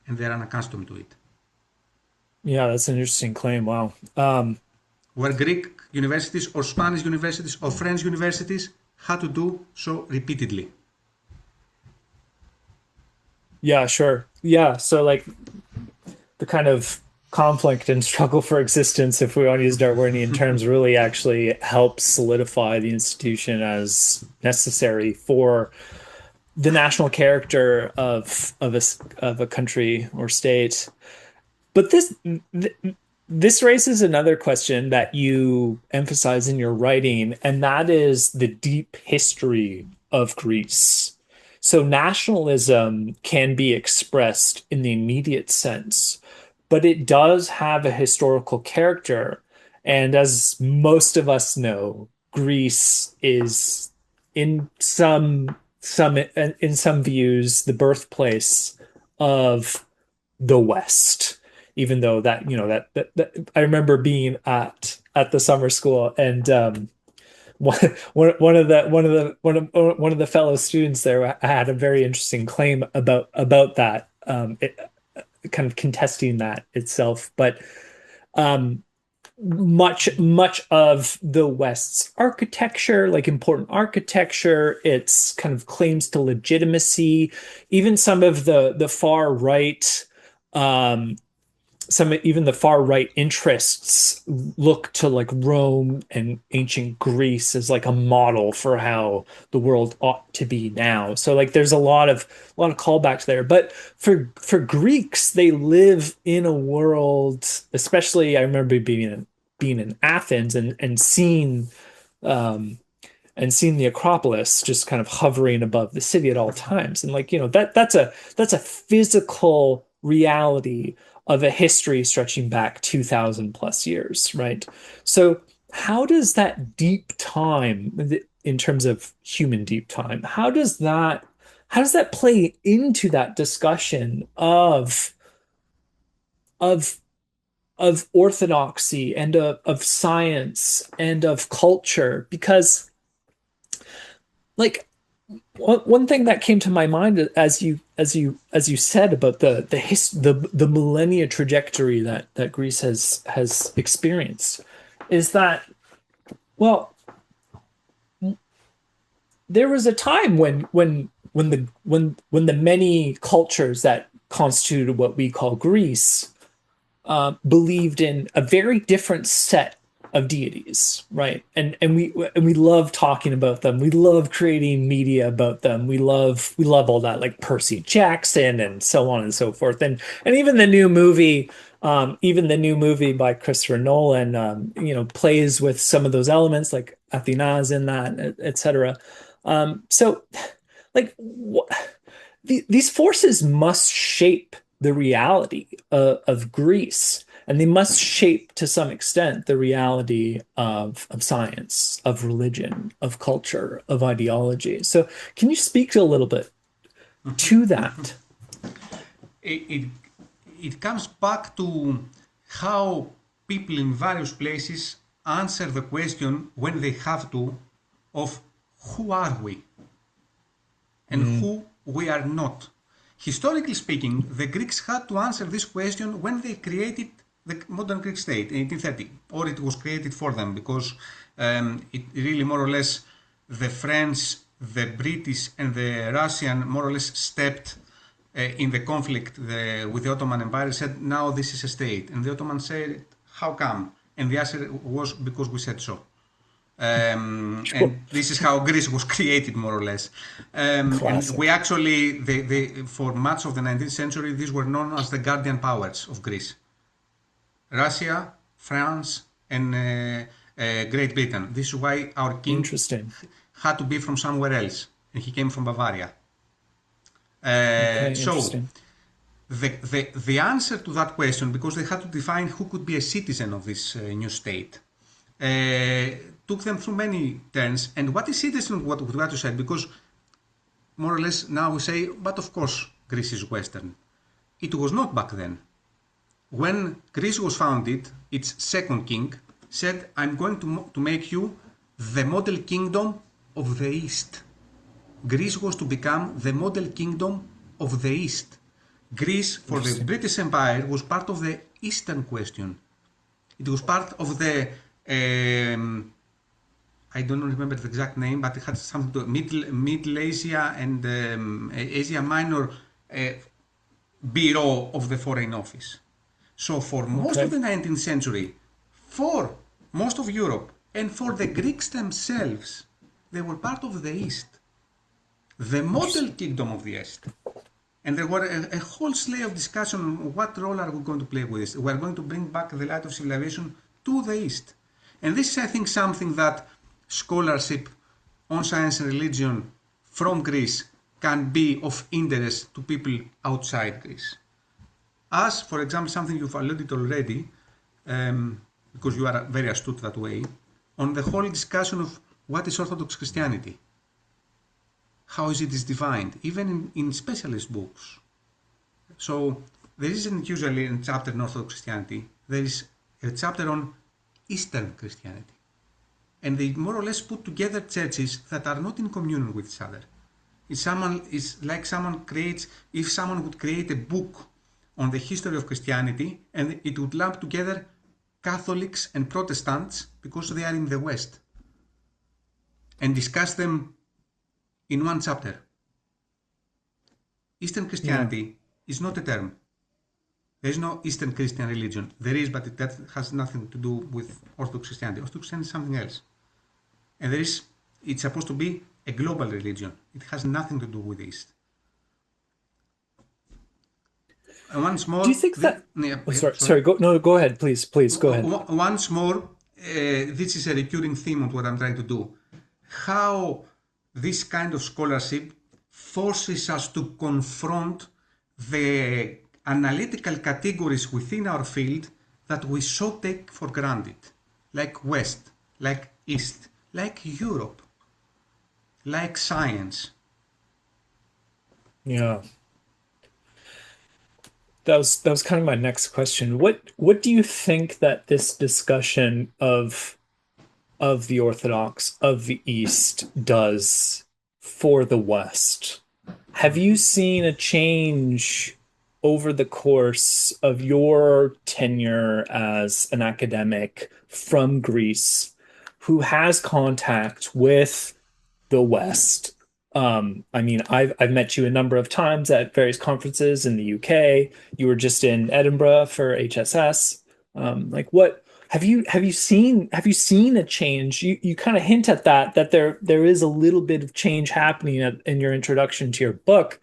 and they're unaccustomed to it. Yeah, that's an interesting claim. Wow. Where Greek universities or Spanish universities or French universities had to do so repeatedly. Yeah, sure. Yeah, so like the kind of conflict and struggle for existence, if we want to use Darwinian terms, really actually helps solidify the institution as necessary for the national character of a country or state. But this raises another question that you emphasize in your writing, and that is the deep history of Greece. So nationalism can be expressed in the immediate sense, but it does have a historical character. And as most of us know, Greece is in some views the birthplace of the West, even though that, you know, that I remember being at the summer school, and one of the fellow students there had a very interesting claim about that, kind of contesting that itself. But much of the West's architecture, like important architecture, its kind of claims to legitimacy, even some of the far right, even the far right interests look to like Rome and ancient Greece as like a model for how the world ought to be now. So like there's a lot of callbacks there. But for Greeks, they live in a world, especially I remember being in Athens and seeing the Acropolis just kind of hovering above the city at all times. And like, you know, that's a physical reality of a history stretching back 2,000 plus years, right? So how does that deep time, in terms of human deep time, how does that play into that discussion of orthodoxy and of science and of culture? Because like one thing that came to my mind as you said about the millennia trajectory that Greece has experienced is that, well, there was a time when the many cultures that constituted what we call Greece believed in a very different set of deities, right? And we love talking about them. We love creating media about them. We love all that, like Percy Jackson and so on and so forth. And even the new movie, by Christopher Nolan, plays with some of those elements, like Athena's in that, etc. So, like, these forces must shape the reality of Greece. And they must shape, to some extent, the reality of science, of religion, of culture, of ideology. So can you speak a little bit to that? It comes back to how people in various places answer the question, when they have to, of who are we and who we are not. Historically speaking, the Greeks had to answer this question when they created the modern Greek state in 1830, or it was created for them, because it really more or less the French, the British and the Russian more or less stepped in the conflict with the Ottoman Empire, said now this is a state, and the Ottomans said how come, and the answer was because we said so. And this is how Greece was created, more or less. And we Classic. actually, for much of the 19th century, these were known as the guardian powers of Greece. Russia, France, and Great Britain. This is why our king Interesting. had to be from somewhere else, and he came from Bavaria. Okay, So, interesting. the answer to that question, because they had to define who could be a citizen of this new state, took them through many turns. And what is interesting, what you said, because more or less now we say, but of course Greece is Western. It was not back then. When Greece was founded, its second king said, I'm going to make you the model kingdom of the East. Greece was to become the model kingdom of the East. Greece, for the British Empire, was part of the Eastern question. It was part of the, I don't remember the exact name, but it had something to Middle Asia and Asia Minor Bureau of the Foreign Office. So for most of the 19th century, for most of Europe, and for the Greeks themselves, they were part of the East. The model kingdom of the East. And there were a whole slew of discussion on what role are we going to play with this. We are going to bring back the light of civilization to the East. And this is, I think, something that scholarship on science and religion from Greece can be of interest to people outside Greece. As, for example, something you've alluded already, because you are very astute that way, on the whole discussion of what is Orthodox Christianity. How is it defined, even in specialist books. So there isn't usually a chapter in Orthodox Christianity, there is a chapter on Eastern Christianity. And they more or less put together churches that are not in communion with each other. It's like someone creates, if someone would create a book on the history of Christianity, and it would lump together Catholics and Protestants because they are in the West, and discuss them in one chapter. Eastern Christianity is not a term. There is no Eastern Christian religion. There is, but that has nothing to do with Orthodox Christianity. Orthodox Christianity is something else. And it's supposed to be a global religion. It has nothing to do with the East. And once more, do you think that? Sorry. Go ahead, please. Go ahead. Once more, this is a recurring theme of what I'm trying to do. How this kind of scholarship forces us to confront the analytical categories within our field that we so take for granted, like West, like East, like Europe, like science. Yeah. That was kind of my next question. What do you think that this discussion of the Orthodox, of the East, does for the West? Have you seen a change over the course of your tenure as an academic from Greece who has contact with the West? I mean, I've met you a number of times at various conferences in the UK. You were just in Edinburgh for HSS. Like, what have you seen a change? You kind of hint at that there is a little bit of change happening in your introduction to your book,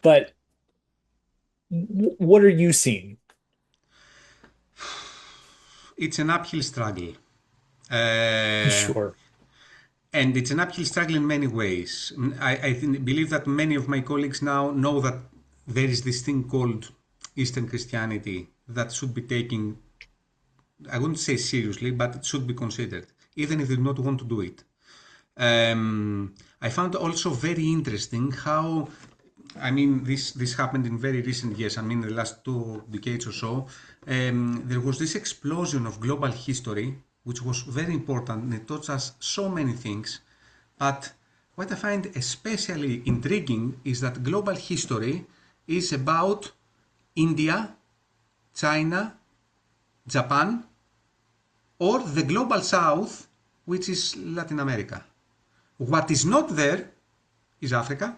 but what are you seeing? It's an uphill struggle. Sure. And it's an uphill struggle in many ways. I believe that many of my colleagues now know that there is this thing called Eastern Christianity that should be taken, I wouldn't say seriously, but it should be considered, even if they do not want to do it. I found also very interesting how, I mean, this happened in very recent years, I mean, the last 2 decades or so, there was this explosion of global history, which was very important, and it taught us so many things. But what I find especially intriguing is that global history is about India, China, Japan, or the global south, which is Latin America. What is not there is Africa,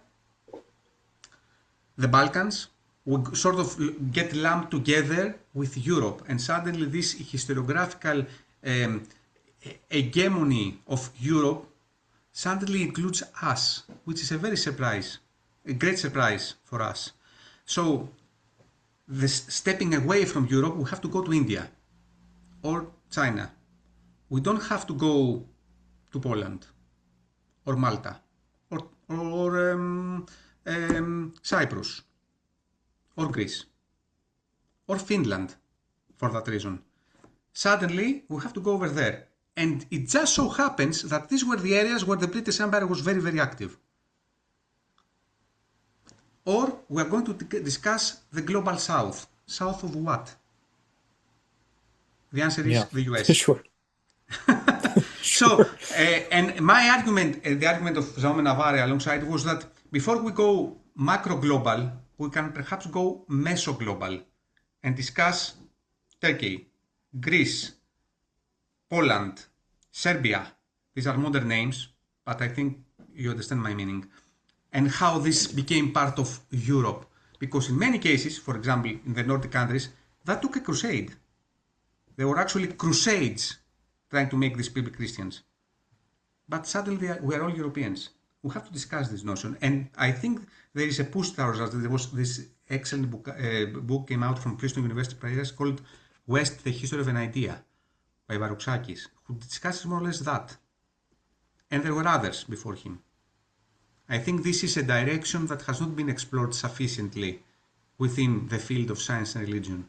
the Balkans, would sort of get lumped together with Europe, and suddenly this historiographical hegemony of Europe suddenly includes us, which is a great surprise for us. So, this stepping away from Europe, we have to go to India or China. We don't have to go to Poland or Malta or Cyprus or Greece or Finland for that reason. Suddenly, we have to go over there. And it just so happens that these were the areas where the British Empire was very, very active. Or we are going to discuss the global south. South of what? The answer is the US. Sure. So, and my argument, the argument of Jaume Navarre alongside was that before we go macro-global, we can perhaps go meso-global and discuss Turkey, Greece, Poland, Serbia. These are modern names, but I think you understand my meaning. And how this became part of Europe. Because in many cases, for example, in the Nordic countries, that took a crusade. There were actually crusades trying to make these people Christians. But suddenly we are all Europeans. We have to discuss this notion. And I think there is a push towards us. There was this excellent book came out from Princeton University Press called West, the History of an Idea by Varouxakis, who discusses more or less that. And there were others before him. I think this is a direction that has not been explored sufficiently within the field of science and religion.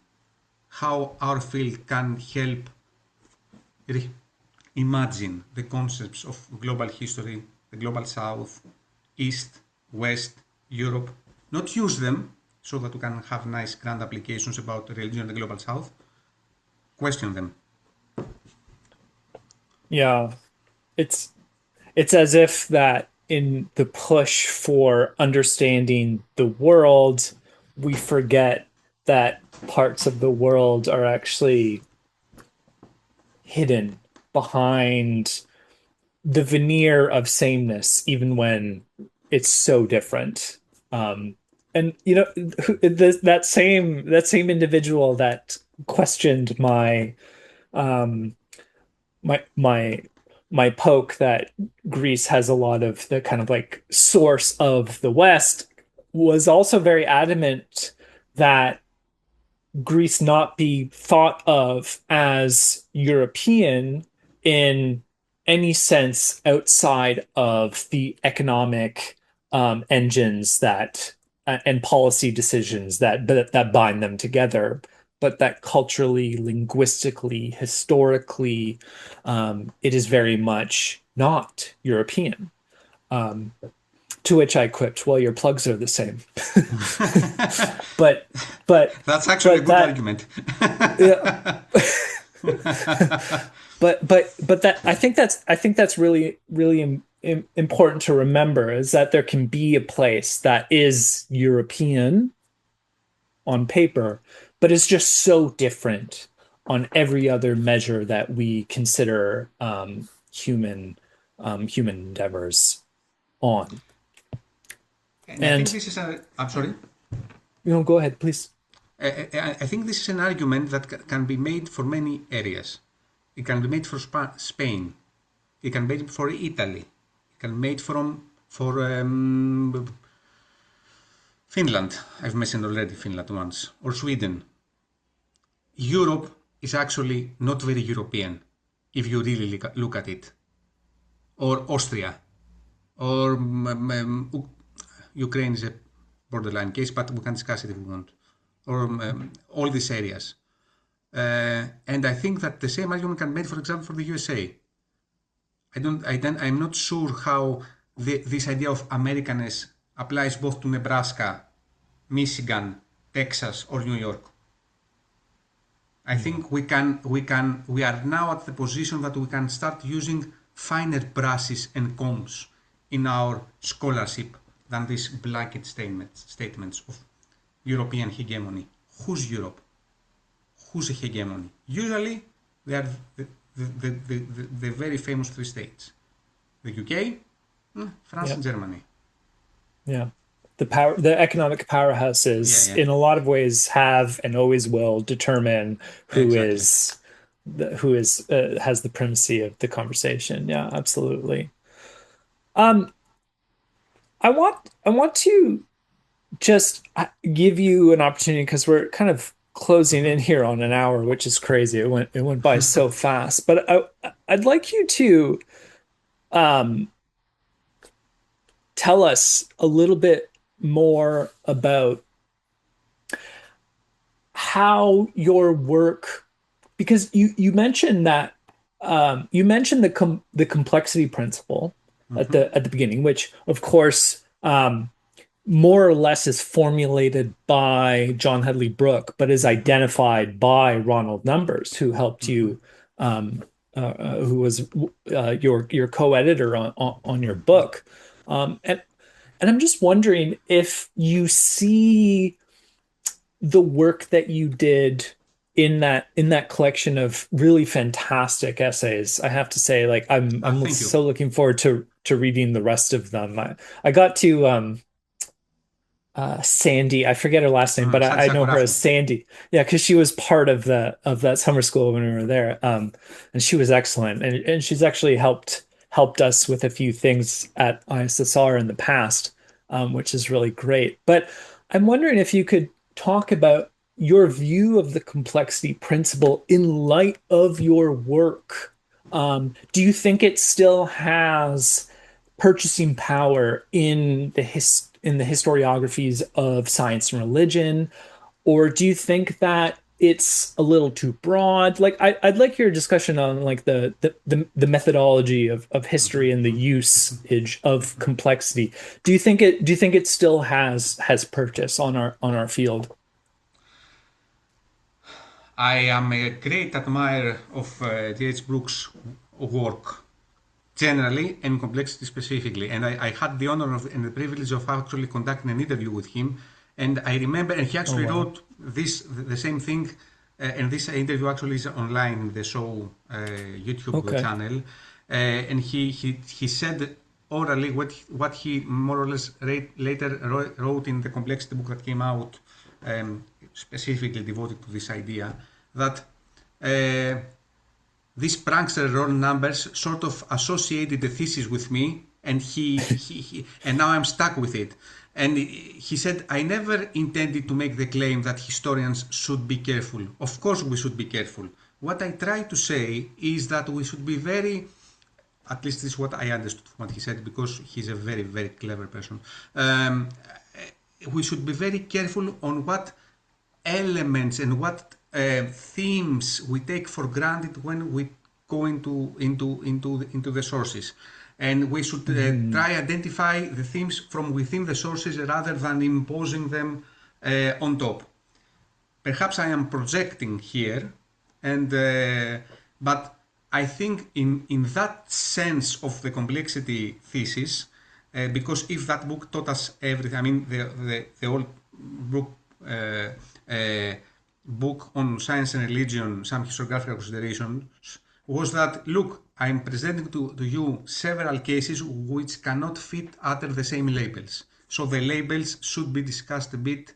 How our field can help imagine the concepts of global history, the global south, east, west, Europe, not use them so that we can have nice grand applications about religion and the global south, question them. Yeah, it's as if that in the push for understanding the world, we forget that parts of the world are actually hidden behind the veneer of sameness, even when it's so different. And you know, that same individual that questioned my um, my poke that Greece has a lot of the kind of like source of the West was also very adamant that Greece not be thought of as European in any sense outside of the economic engines that and policy decisions that bind them together, but that culturally, linguistically, historically, it is very much not European. To which I quipped, "Well, your plugs are the same." but that's actually a good argument. Yeah. but that I think that's really important to remember, is that there can be a place that is European on paper, but is just so different on every other measure that we consider human endeavors on. And I think this is I'm sorry. Go ahead, please. I think this is an argument that can be made for many areas. It can be made for Spain. It can be made for Italy. It can be made for Finland. I've mentioned already Finland once. Or Sweden. Europe is actually not very European if you really look at it. Or Austria. Or Ukraine is a borderline case, but we can discuss it if we want. Or all these areas. And I think that the same argument can be made, for example, for the USA. I'm not sure how this idea of Americanness applies both to Nebraska, Michigan, Texas, or New York. I think we are now at the position that we can start using finer brushes and combs in our scholarship than these blanket statements of European hegemony. Who's Europe? Who's a hegemony? Usually, they are the very famous three states: the UK, France, and Germany. Yeah, the economic powerhouses, in a lot of ways, have and always will determine who is who is has the primacy of the conversation. Yeah, absolutely. Um, I want to just give you an opportunity because we're kind of closing Mhm. in here on an hour, which is crazy. It went by so fast. But I'd like you to um tell us a little bit more about how your work, because you mentioned that you mentioned the complexity principle at Mhm. the beginning, which of course more or less is formulated by John Headley Brooke, but is Mhm. identified by Ronald Numbers, who helped Mhm. you, who was your co-editor on your book. And I'm just wondering if you see the work that you did in that collection of really fantastic essays. I have to say, like I'm Thank you. so looking forward to reading the rest of them. I got to Sandy. I forget her last name, but I know her as Satisakurafu. Sandy. Yeah, because she was part of that summer school when we were there. And she was excellent, and she's actually helped us with a few things at ISSR in the past, which is really great. But I'm wondering if you could talk about your view of the complexity principle in light of your work. Do you think it still has purchasing power in the historiographies of science and religion, or do you think that it's a little too broad? Like I'd like your discussion on like the methodology of Mhm. history and the Mhm. usage of Mhm. complexity. Do you think it still has purchase on our field? I am a great admirer of T.H. Brooks' work generally and complexity specifically. And I had the honor of, and the privilege of actually conducting an interview with him. And I remember, and he Oh actually wow. wrote this the same thing. And this interview actually is online in the show YouTube Okay. channel. And he said orally what he more or less later wrote in the complexity book that came out, specifically devoted to this idea that uh, these prankster roll numbers sort of associated the thesis with me, and and now I'm stuck with it. And he said, I never intended to make the claim that historians should be careful. Of course, we should be careful. What I try to say is that we should be very, at least this is what I understood from what he said, because he's a very, very clever person. Um, we should be very careful on what elements and what themes we take for granted when we go into the sources, and we should Mhm. try identify the themes from within the sources rather than imposing them on top. Perhaps I am projecting here, and but I think in that sense of the complexity thesis, because if that book taught us everything, I mean the old book book on science and religion, some historiographical considerations, was that look, I'm presenting to you several cases which cannot fit under the same labels. So the labels should be discussed a bit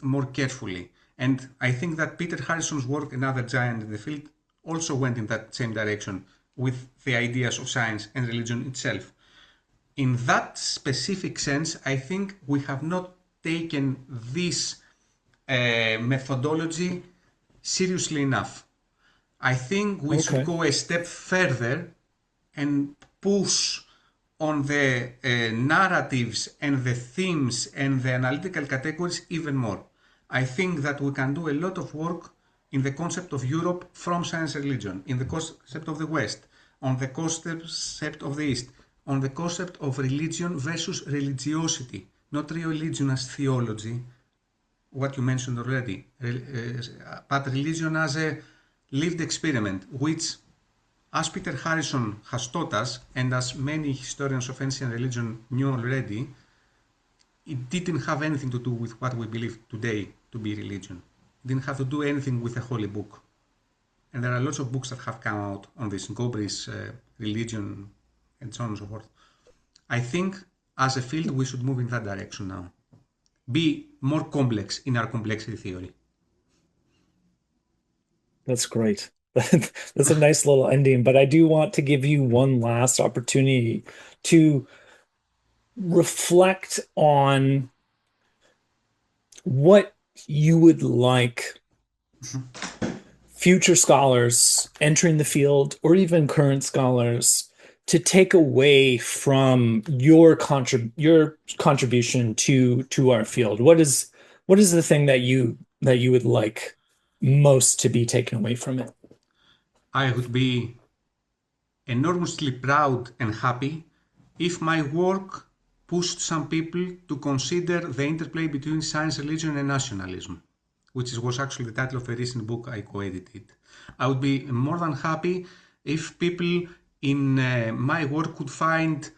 more carefully. And I think that Peter Harrison's work, another giant in the field, also went in that same direction with the ideas of science and religion itself. In that specific sense, I think we have not taken this methodology seriously enough. I think we should Okay. go a step further and push on the narratives and the themes and the analytical categories even more. I think that we can do a lot of work in the concept of Europe from science and religion, in the concept of the West, on the concept of the East, on the concept of religion versus religiosity, not religion as theology, what you mentioned already, but religion as a lived experiment, which, as Peter Harrison has taught us, and as many historians of ancient religion knew already, it didn't have anything to do with what we believe today to be religion. It didn't have to do anything with a holy book. And there are lots of books that have come out on this, Gobri's religion, and so on and so forth. I think as a field we should move in that direction now. Be more complex in our complexity theory. That's great. That's a nice little ending, but I do want to give you one last opportunity to reflect on what you would like future scholars entering the field or even current scholars to take away from your contribution to our field. What is the thing that you would like most to be taken away from it? I would be enormously proud and happy if my work pushed some people to consider the interplay between science, religion, and nationalism, which was actually the title of a recent book I co-edited. I would be more than happy if people in my work could find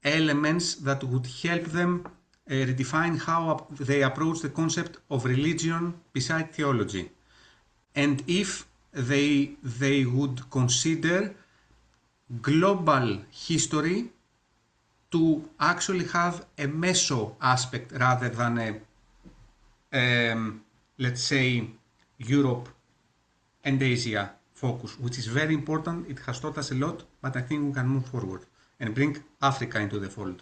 elements that would help them redefine how they approach the concept of religion beside theology. And if they would consider global history to actually have a meso aspect rather than let's say, Europe and Asia focus, which is very important. It has taught us a lot, but I think we can move forward and bring Africa into the fold,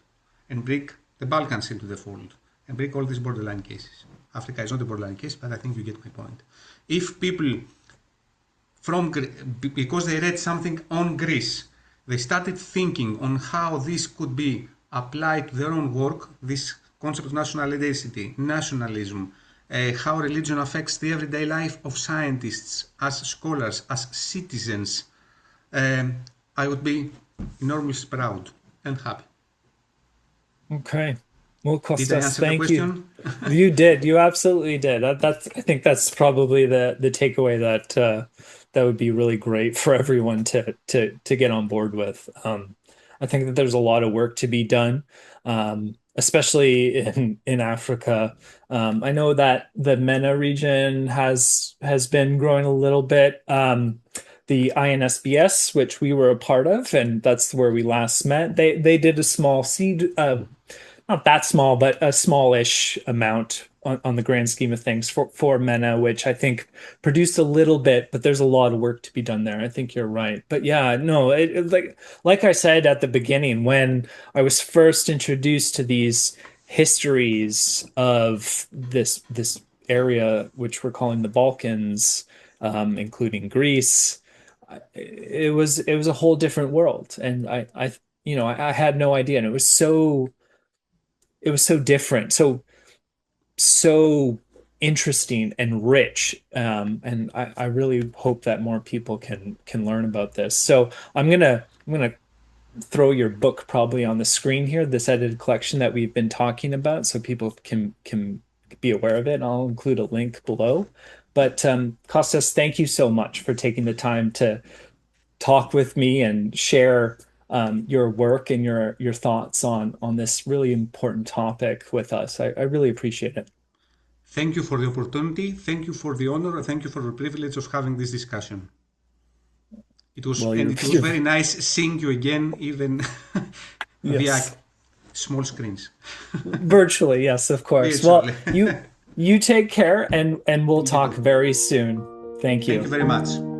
and bring the Balkans into the fold, and bring all these borderline cases. Africa is not a borderline case, but I think you get my point. If people because they read something on Greece, they started thinking on how this could be applied to their own work, this concept of national identity, nationalism, how religion affects the everyday life of scientists, as scholars, as citizens, I would be enormously proud and happy. Okay. Well, Did I Kostas, answer the thank you. question? You did. You absolutely did. I think that's probably the takeaway that would be really great for everyone to get on board with. I think that there's a lot of work to be done, especially in Africa. I know that the MENA region has been growing a little bit. The INSBS, which we were a part of, and that's where we last met. They did a small seed, not that small, but a smallish amount on the grand scheme of things for MENA, which I think produced a little bit, but there's a lot of work to be done there. I think you're right. But yeah, no, like I said at the beginning, when I was first introduced to these histories of this area, which we're calling the Balkans, including Greece, it was a whole different world, and I had no idea, and it was so different, so interesting and rich. And I really hope that more people can learn about this. So I'm gonna throw your book probably on the screen here, this edited collection that we've been talking about, so people can be aware of it. And I'll include a link below. But Kostas, thank you so much for taking the time to talk with me and share your work and your thoughts on this really important topic with us. I really appreciate it. Thank you for the opportunity, thank you for the honor, and thank you for the privilege of having this discussion. Well, It was very nice seeing you again, even via yes, small screens. virtually, yes, of course. Well, Virtually. you take care, and we'll You talk too. very soon. Thank Thank you you. very much.